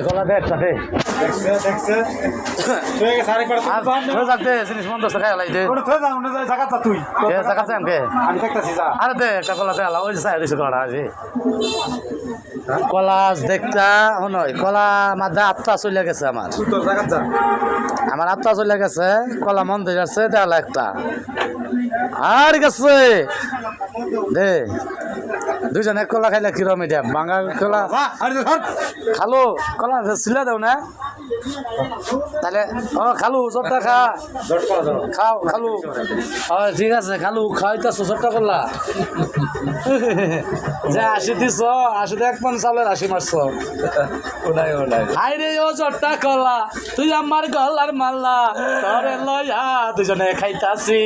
কলা দে একটা দে জিনিস মন্দ খাই লাই দে আরে দে একটা কলা দে ওই চাই দিছে কলাটা আছে কলা দেখতা নয় কলা আমার দা আত্মা চলে গেছে আমার আত্মা চলে গেছে কলা মন্দির আছে দেওয়ালা একটা আর গেছে দে দুইজন এক কলা খাইলে কিরম এটা বাঙা কলা খালো কলা ছিলে দেও না তাহলে ও খালু চটটা খা খাও খালু ঠিক আছে খালু খাইতেছো চটটা করলা যে 80 দিছ 80 এক মন চাউলের 80 মারছ হাই রে ও চটটা কলা তুই আমার গলার মাল্লা তোরে লয়া দুজনে খাইতাছি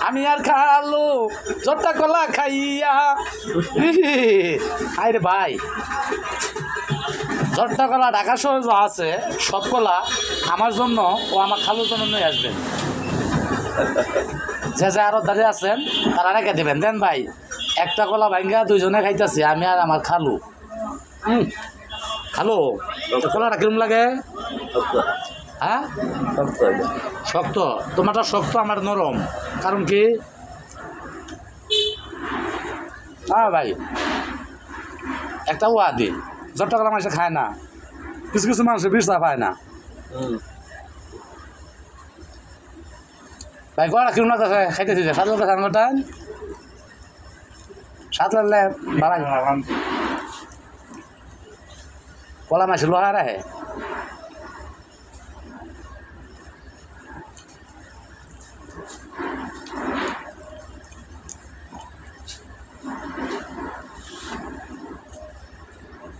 আমি আর খালু চটটা কলা খাইয়া হাই রে ভাই চট্টা কলা ঢাকা শহরে যা আছে সব কলা আমার জন্য ও আমার খালুর জন্য নিয়ে আসবেন যে যে আরো দাঁড়িয়ে আছেন তারা রেখে দেবেন দেন ভাই একটা কলা ভাঙ্গা দুইজনে খাইতেছি আমি আর আমার খালু খালু কলাটা কিরম লাগে হ্যাঁ শক্ত তোমারটা শক্ত আমার নরম কারণ কি হ্যাঁ ভাই একটা ওয়া দিন চট্টগ্রাম মানুষ খায় না কিছু কিছু মানুষ বিষ পায় না ভাই কড়া কিরম লাগতেছে খাইতেছি যে 7 লাখ আঙটা 7 লাখ বাড়াই কলা মাছ লোহা রাখে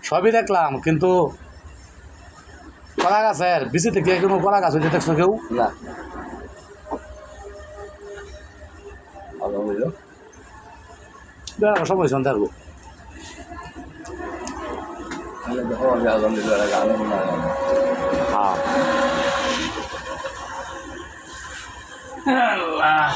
সবই দেখলাম কিন্তু কলা গাছের বিচি থেকে কোনো কলা গাছ হইতে দেখছো কেউ না সময় সন্ধ্যা হ্যাঁ